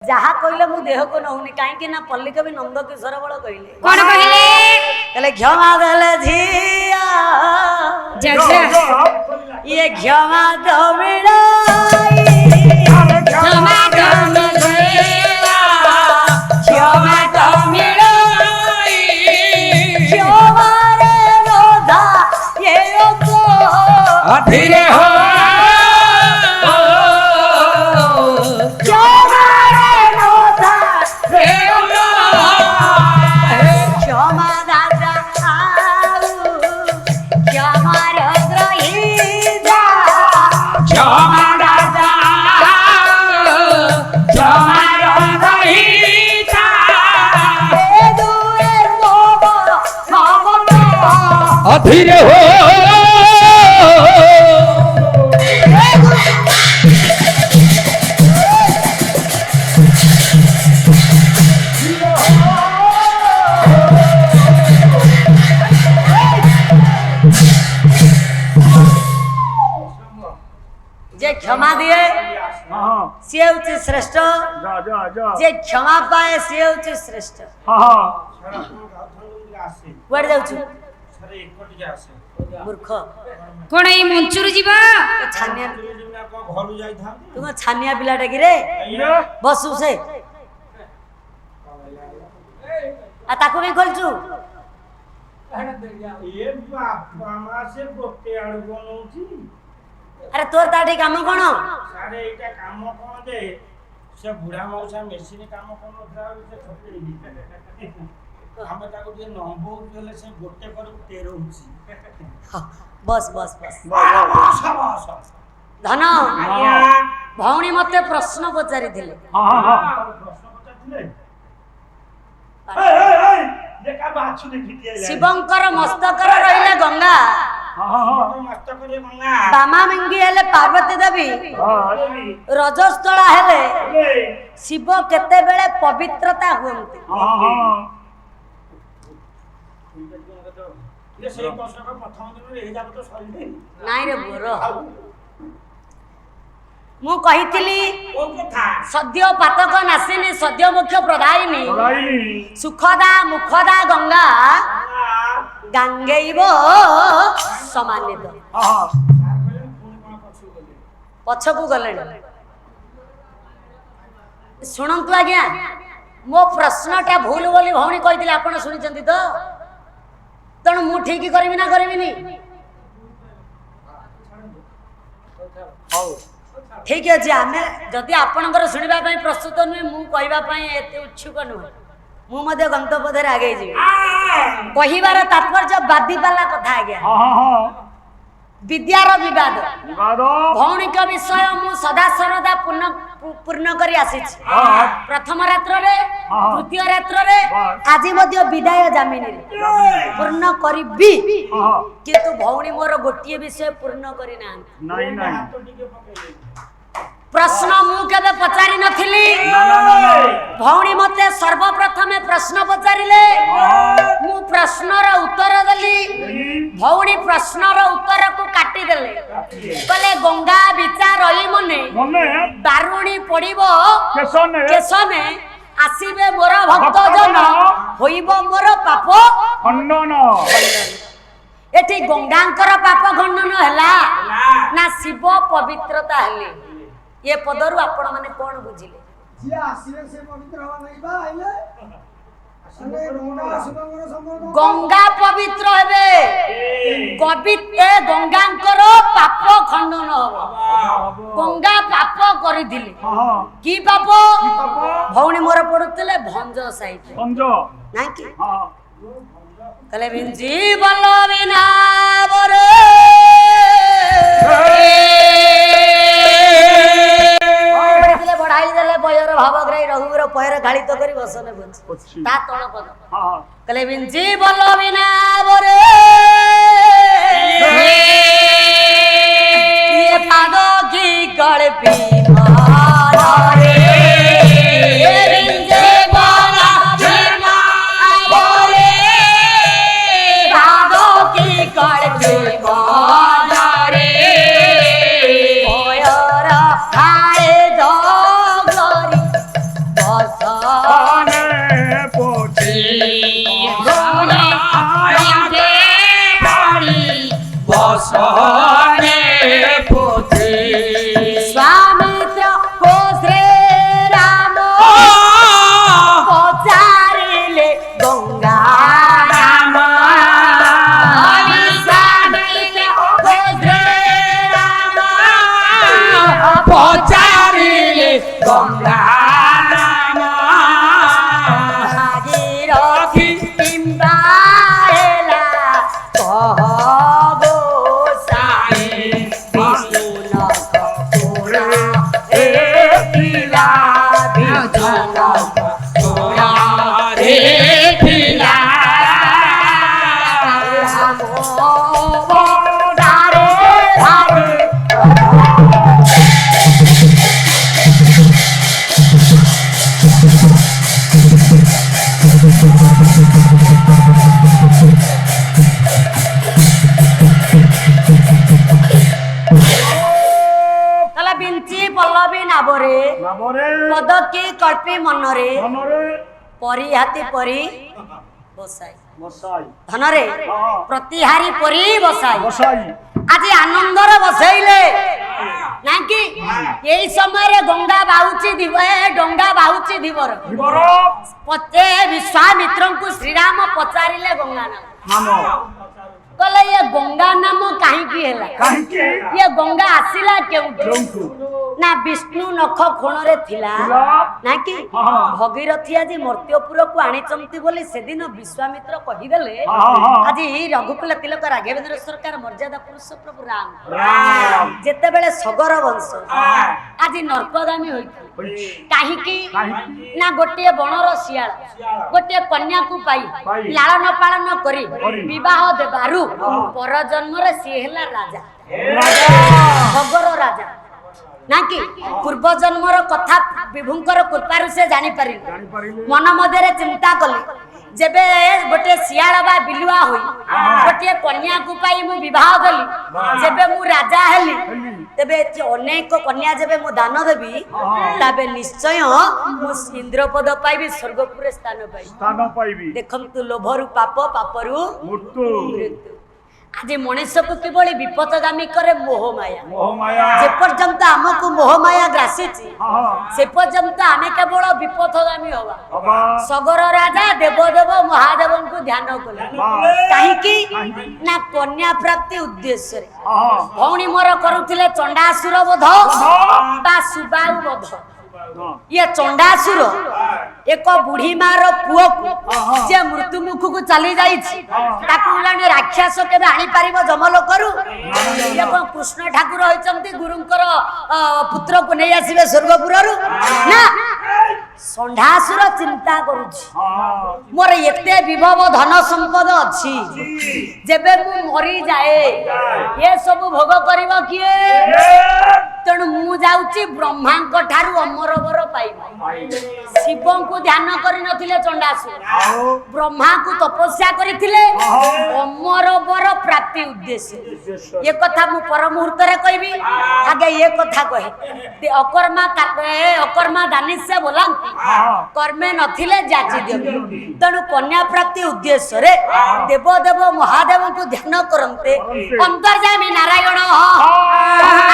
जहा कहले मु देह को नहुनी काहे ना पल्ली कवि नंद किशोर बळ कहले कोन कहले कहले क्षमा देले झिया ये क्षमा दो मिलाई क्षमा दो मिला क्षमा दो मिलाई क्षमा रे रोधा ये को धीरे हो धीरे हो जे क्षमा दिए सी हूँ श्रेष्ठ जे क्षमा पाए सी हूँ श्रेष्ठ कुआड़े जाऊँ मूर्ख कोन ए मंचुर जीवा छानिया तुम छानिया पिलाटा कि रे बसु से आ ताको भी खोलचु अरे तोर ताठी काम कोन सारे एटा काम कोन दे से बुढ़ा मौसा मेसिन काम कोन उठा से छपे हम ताको जे नंबो उठले से गोटे पर 13 होची बस बस बस बस धन भौणी मते प्रश्न पचारि थिले प्रश्न पचारथिले देखा बाछु देखि दिया शिवंकर मस्तकर रहिला गंगा मस्तक रे गंगा बामा मिंगी हेले पार्वती देवी रजस्थला हेले शिव केते बेले पवित्रता हुंती ये से प्रश्न का प्रथम दिन रे हे जाब तो सरी नाइ रे बोरो मु कहितली ओ कथा सद्य पातक नासिनी सद्य मुख्य प्रदायिनी सुखदा मुखदा गंगा गांगेइब समानित पछकु गले शुणंतु आज्ञा मो प्रश्नटा भूल बोली भौणी कहितले आपण सुनिचंती तो तणु मु ठीक करबी ना करबिनी ठीक अछि आमे जदि आपणकर सुनिबा पई प्रस्तुत नुहे मु कहबा पई एते उच्छुक नुहे मु मध्ये गंतव्य आगे जी कहिबार तात्पर्य बादी वाला कथा आ गया विद्यार विवाद भौणिक विषय मु सदा सर्वदा पूर्ण करी आसी प्रथम रात्र रे द्वितीय रात्र रे आज मध्ये विदाय जामिनी रे पूर्ण करिबी किंतु भौणी मोर गोटिए विषय पूर्ण करी ना नहीं नहीं प्रश्न मु केबे पचारि नथिली भौणी मते सर्वप्रथमे प्रश्न पचारिले मु प्रश्नर उत्तर देली भौणी प्रश्नर उत्तर को काटी देले कले गंगा विचार रही मने दारुणी पड़िबो केसने आसीबे मोर भक्त जन होइबो मोर पाप खंडन एठी गंगांकर पाप खंडन हला ना शिव पवित्रता हले ये पदरु आपण माने कोन बुझिले जे आसीले से पवित्र हवा नहीं बा आइले अने गंगा शिवंकर संबंध गंगा पवित्र हेबे कविते गंगांकर पाप खंडन हबो गंगा पाप करि दिले की पाप भौणी मोर पडुतले भंज साइड भंज ना की कले बिंजी बल बिना बरे बढ़ाई देले बयर भावग्राही रघुवीर पैर गाड़ी तो करी बसने बुझ ता तळ पद कले बिंजी बल बिना बरे ये पाद की गळपी मारा रे बिंजे बाला बिना बरे पाद की गळपी मारा रे ओयर हाय दो রে ଥିଲା তাহলে বিঞ্চি পল্লবী নাবরে নামরে পদকি কল্পী মନରେ মনরে পরিহাতি পরি বসাই বসাই ধନରେ প্রতিহারি পরি বসাই বসাই আজি আনন্দরে বসাইলে নাকি এই সময়ে গঙ্গা বাহুচি দিব ডঙ্গা বাহুচি দিবর বিবর পচে বিশ্বামিত্রଙ୍କୁ ଶ୍ରୀରାମ ପଚାରିଲେ ଗଙ୍ଗା ନାମ নাম କହିଲେ ଇଏ ଗଙ୍ଗା ନାମ କାହିଁକି ହେଲା କାହିଁକି ଇଏ ଗଙ୍ଗା ଆସିଲା କେଉଁଠୁ କେଉଁଠୁ ନା ବିଷ୍ଣୁ ନଖ କୋଣରେ ଥିଲା ଥିଲା। ନାକି ହଁ। ଭଗୀରଥୀ ଆଜି ମର୍ତ୍ତ୍ୟପୁରକୁ ଆଣିଛନ୍ତି ବୋଲି ସେଦିନ ବିଶ୍ୱାମିତ୍ର କହିଦେଲେ ହଁ। ଆଜି ରଘୁକୁଲ ତିଲକ ରାଘବେନ୍ଦ୍ର ସରକାର ମର୍ଯ୍ୟାଦା ପୁରୁଷ ପ୍ରଭୁ ରାମ ରାମ ଯେତେବେଳେ ସଗର ବଂଶ ଆଜି ନର୍କଗାମୀ ହୋଇଥିଲେ ହୋଇଛି। କାହିଁକି କାହିଁକି? ନା ଗୋଟିଏ ବଣର ଶିଆଳ ଗୋଟିଏ କନ୍ୟାକୁ ପାଇ ପାଇ ଲାଳନ ପାଳନ କରି କରି ବିବାହ ଦେବାରୁ ପର ଜନ୍ମରେ ସିଏ ହେଲା ରାଜା ରାଜା ସଗର ରାଜା ନାକି ପୂର୍ବ ଜନ୍ମର କଥା ବିଭୁଙ୍କର କୃପାରୁ ସେ ଜାଣିପାରିଲେ ଜାଣିପାରିଲେ ମନ ମଧ୍ୟରେ ଚିନ୍ତା କଲେ ଯେବେ ଗୋଟିଏ ଶିଆଳ ବା ବିଲୁଆ ହୋଇ ଗୋଟିଏ କନ୍ୟାକୁ ପାଇ ମୁଁ ବିବାହ କଲି ଯେବେ ମୁଁ ରାଜା ହେଲି ତେବେ ଏଠି ଅନେକ କନ୍ୟା ଯେବେ ମୁଁ ଦାନ ଦେବି ତେବେ ନିଶ୍ଚୟ ମୁଁ ଇନ୍ଦ୍ରପଦ ପାଇବି ସ୍ୱର୍ଗପୁରେ ସ୍ଥାନ ପାଇବି ସ୍ଥାନ ପାଇବି ଦେଖନ୍ତୁ ଲୋଭରୁ ପାପ ପାପରୁ ମୃତ୍ୟୁ ମୃତ୍ୟୁ ଆଜି ମଣିଷକୁ କିଭଳି ବିପଦଗାମୀ କରେ ମୋହମାୟା ମୋହମାୟା ଯେପର୍ଯ୍ୟନ୍ତ ଆମକୁ ମୋହମାୟା ଗ୍ରାସିଛି ହଁ ସେ ପର୍ଯ୍ୟନ୍ତ ଆମେ କେବଳ ବିପଥଗାମୀ ହବା ହବା ସଗର ରାଜା ଦେବଦେବ ମହାଦେବଙ୍କୁ ଧ୍ୟାନ କଲେ କାହିଁକି ନା କନ୍ୟା ପ୍ରାପ୍ତି ଉଦ୍ଦେଶ୍ୟରେ ହଁ ଭଉଣୀ ମୋର କରୁଥିଲେ ଚଣ୍ଡାସୁର ବଧ ବା ସୁବାହୁ ବଧ ଇଏ ଚଣ୍ଡାସୁର ଏକ ବୁଢୀ ମାର ପୁଅକୁ ଯେ ମୃତ୍ୟୁ ମୁଖକୁ ଚାଲି ଯାଇଛି ତାକୁ ଜଣେ ରାକ୍ଷସ କେବେ ଆଣିପାରିବ ଜମଲୋକରୁ ଇଏ କଣ କୃଷ୍ଣ ଠାକୁର ହୋଇଛନ୍ତି ଗୁରୁଙ୍କର ପୁତ୍ରକୁ ନେଇ ଆସିବେ ସ୍ୱର୍ଗପୁରରୁ ନା ଷଣ୍ଢାସୁର ଚିନ୍ତା କରୁଛି ମୋର ଏତେ ବିଭବ ଧନ ସମ୍ପଦ ଅଛି ଯେବେ ମୁଁ ମରିଯାଏ ଏ ସବୁ ଭୋଗ କରିବ କିଏ ତେଣୁ ମୁଁ ଯାଉଛି ବ୍ରହ୍ମାଙ୍କ ଠାରୁ ଅମର ବର ପାଇବି ଶିବଙ୍କୁ ଧ୍ୟାନ କରିନଥିଲେ ଚଣ୍ଡାସୁର ବ୍ରହ୍ମାଙ୍କୁ ତପସ୍ୟା କରିଥିଲେ ଅମର ବର ପ୍ରାପ୍ତି ଉଦ୍ଦେଶ୍ୟ ଏ କଥା ମୁଁ ପର ମୁହୂର୍ତ୍ତରେ କହିବି ଆଗେ ଏ କଥା କହେ ଅକର୍ମା ଦାନିଶ୍ୟ ବୋଲାନ୍ତି କର୍ମେ ନଥିଲେ ଯାଚି ଦେବେ ତେଣୁ କନ୍ୟା ପ୍ରାପ୍ତି ଉଦ୍ଦେଶ୍ୟରେ ଦେବଦେବ ମହାଦେବଙ୍କୁ ଧ୍ୟାନ କରନ୍ତେ ଅନ୍ତର୍ଯାମୀ ନାରାୟଣ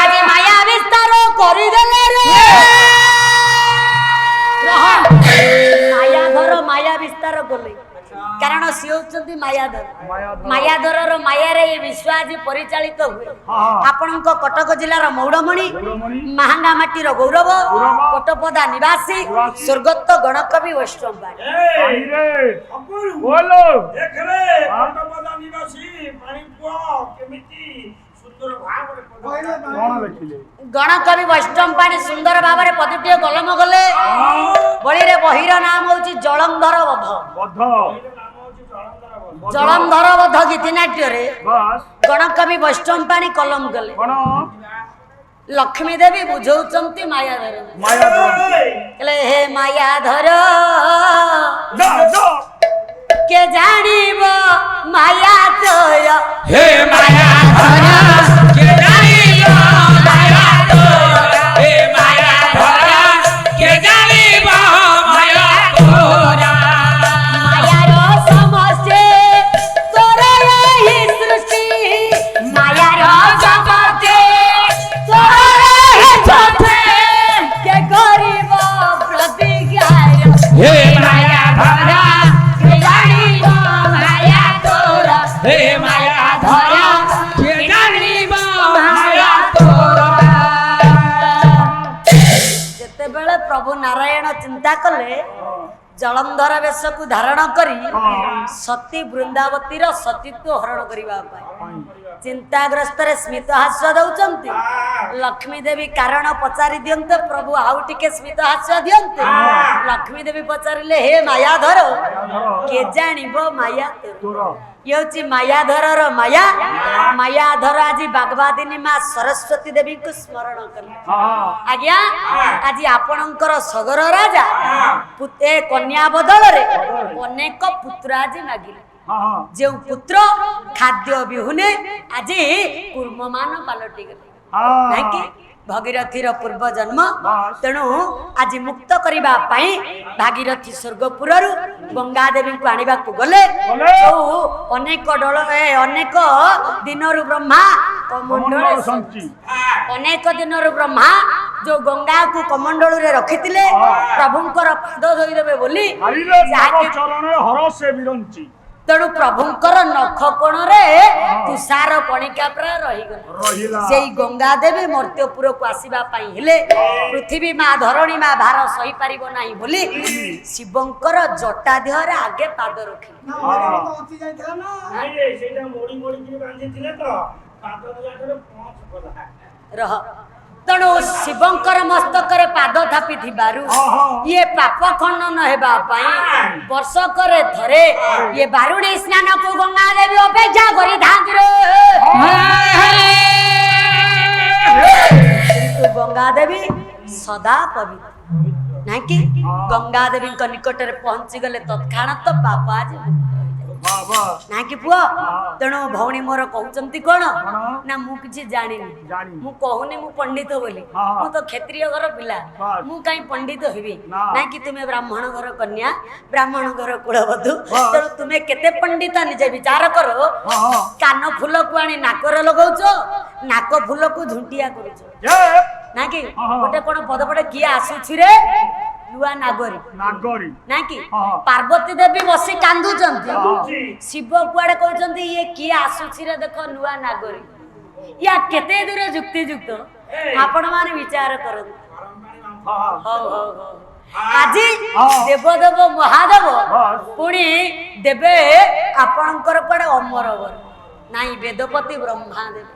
ଆଜି ମାୟା ବିସ୍ତାର କରିଦେଲେ ରେ ମାୟାଧର ମାୟା ବିସ୍ତାର କଲେ କାରଣ ସିଏ ହଉଛନ୍ତି ମାୟାଧର ମାୟାଧରର ମାୟାରେ ଏ ବିଶ୍ୱ ଆଜି ପରିଚାଳିତ ହୁଏ ଆପଣଙ୍କ କଟକ ଜିଲ୍ଲାର ମୌଡମଣି ମାହାଙ୍ଗା ମାଟିର ଗୌରବ କୋଟପଦା ନିବାସୀ ସ୍ୱର୍ଗତ ଗଣକବି ବୈଷ୍ଣବ ବୋଲୋ ଦେଖରେ କୋଟପଦା ନିବାସୀ ପାଣି ପୁଅ କେମିତି ସୁନ୍ଦର ଭାବରେ କହିଲେ କଣ ଦେଖିଲେ ଗଣକବି ବୈଷ୍ଣବ ପାଣି ସୁନ୍ଦର ଭାବରେ ପଦଟିଏ ଗଲମ ଗଲେ ବଳିରେ ବହିର ନାମ ହଉଛି ଜଳନ୍ଧର ବଧ ବଧ ଜଳନ୍ଧର ବଧ ଗୀତିନାଟ୍ୟରେ ବାସ୍ ଗଣକବି ବୈଷ୍ଣବ ପାଣି କଲମ କଲେ କଣ ଲକ୍ଷ୍ମୀ ଦେବୀ ବୁଝଉଛନ୍ତି ମାୟାଧର ମାୟା କହିଲେ ହେ ମାୟାଧର ଦା ଦା କେ ଜାଣିବ ମାୟା ତୋୟ हे माया धरा के जानिलो माया तोरा हे माया धरा के जानिलो माया तोरा ମାୟାର ସମସ୍ତେ ତୋର ଏହି ସୃଷ୍ଟି ମାୟାର ସମସ୍ତେ ତୋର ଏହି ସୃଷ୍ଟି କେ କରିବ ପ୍ରତିଜ୍ଞାୟ हे माया धरा के जानिलो माया तोरा हे माया धरा के जानिलो माया तोरा ଯେତେବେଳେ ପ୍ରଭୁ ନାରାୟଣ ଚିନ୍ତା କଲେ ଜଳନ୍ଧର ବେଶକୁ ଧାରଣ କରି ସତୀ ବୃନ୍ଦାବତୀର ସତୀତ୍ୱ ହରଣ କରିବା ପାଇଁ ଚିନ୍ତାଗ୍ରସ୍ତରେ ସ୍ମିତ ହାସ୍ୟ ଦଉଛନ୍ତି ଲକ୍ଷ୍ମୀ ଦେବୀ କାରଣ ପଚାରି ଦିଅନ୍ତେ ପ୍ରଭୁ ଆଉ ଟିକେ ସ୍ମିତ ହାସ୍ୟ ଦିଅନ୍ତେ ଲକ୍ଷ୍ମୀ ଦେବୀ ପଚାରିଲେ ହେ ମାୟାଧର କେ ଜାଣିବ ମାୟା ତୋର ଇଏ ହଉଛି ମାୟାଧରର ମାୟା ମାୟାଧର ଆଜି ବାଗବାଦିନୀ ମା ସରସ୍ୱତୀ ଦେବୀଙ୍କୁ ସ୍ମରଣ କଲେ ଆଜ୍ଞା ଆଜି ଆପଣଙ୍କର ସଗର ରାଜା ଏ କନ୍ୟା ବଦଳରେ ଅନେକ ପୁତ୍ର ଆଜି ମାଗିଲେ ଯେଉଁ ପୁତ୍ର ଖାଦ୍ୟ ବିହୁନେ ଆଜି କୁର୍ମମାନ ପାଲଟିଗଲେ ନାଇଁକି ଭଗୀରଥୀର ପୂର୍ବ ଜନ୍ମ ତେଣୁ ଆଜି ମୁକ୍ତ କରିବା ପାଇଁ ଭାଗୀରଥୀ ସ୍ୱର୍ଗପୁରରୁ ଗଙ୍ଗା ଦେବୀଙ୍କୁ ଆଣିବାକୁ ଗଲେ ଯୋଉ ଅନେକ ଅନେକ ଦିନରୁ ବ୍ରହ୍ମା ଅନେକ ଦିନରୁ ବ୍ରହ୍ମା ଯୋଉ ଗଙ୍ଗାକୁ କମଣ୍ଡଳରେ ରଖିଥିଲେ ପ୍ରଭୁଙ୍କର ପାଦ ଧୋଇଦେବେ ବୋଲି ତେଣୁ ପ୍ରଭୁଙ୍କର ନଖ କୋଣରେ ତୁଷାର କଣିକା ପ୍ରାୟ ରହିଗଲା ସେଇ ଗଙ୍ଗା ଦେବୀ ମର୍ତ୍ତ୍ୟପୁରକୁ ଆସିବା ପାଇଁ ହେଲେ ପୃଥିବୀ ମା ଧରଣୀ ମା ଭାର ସହିପାରିବ ନାହିଁ ବୋଲି ଶିବଙ୍କର ଜଟା ଦେହରେ ଆଗେ ପାଦ ରଖିଲେ ରହ ତେଣୁ ଶିବଙ୍କର ମସ୍ତକରେ ପାଦ ଥାପିଥିବାରୁ ଇଏ ପାପ ଖଣ୍ଡନ ହେବା ପାଇଁ ବର୍ଷକରେ ଥରେ ଇଏ ବାରୁଣୀ ସ୍ନାନକୁ ଗଙ୍ଗା ଦେବୀ ଅପେକ୍ଷା କରିଥାନ୍ତି କିନ୍ତୁ ଗଙ୍ଗା ଦେବୀ ସଦା ପବିତ୍ର ନାଇଁକି ଗଙ୍ଗା ଦେବୀଙ୍କ ନିକଟରେ ପହଞ୍ଚି ଗଲେ ତତ୍କ୍ଷଣାତ ପାପ ଆଜି ନାଇଁକି ପୁଅ ତେଣୁ ଭଉଣୀ ମୋର କହୁଛନ୍ତି କଣ ନା ମୁଁ କିଛି ଜାଣିନି ମୁଁ କହୁନି ମୁଁ ପଣ୍ଡିତ ବୋଲି ମୁଁ ତ କ୍ଷତ୍ରିୟ ଘର ପିଲା ମୁଁ କାହିଁ ପଣ୍ଡିତ ହେବି ନାଇଁକି ତୁମେ ବ୍ରାହ୍ମଣ ଘର କନ୍ୟା ବ୍ରାହ୍ମଣ ଘର କୁଳବଧୂ ତେଣୁ ତୁମେ କେତେ ପଣ୍ଡିତ ନିଜେ ବିଚାର କର କାନ ଫୁଲକୁ ଆଣି ନାକରେ ଲଗଉଛ ନାକ ଫୁଲକୁ ଝୁଣ୍ଟିଆ କରୁଛ ନାଇଁକି ଗୋଟେ କଣ ପଦପଟେ କିଏ ଆସୁଛି ରେ ନୂଆ ନାଗରୀ ନାଇଁକି ପାର୍ବତୀ ଦେବୀ ବସି କାନ୍ଦୁଛନ୍ତି ଶିବ କୁଆଡେ କହୁଛନ୍ତି ଇଏ କିଏ ଆସୁଛି ରେ ଦେଖ ନୂଆ ନାଗରୀ ୟା କେତେ ଦୂର ଯୁକ୍ତିଯୁକ୍ତ ଆପଣ ମାନେ ବିଚାର କରନ୍ତୁ ଆଜି ଦେବଦେବ ମହାଦେବ ପୁଣି ଦେବେ ଆପଣଙ୍କର କୁଆଡେ ଅମର ବର ନାଇଁ ବେଦପତି ବ୍ରହ୍ମା ଦେବେ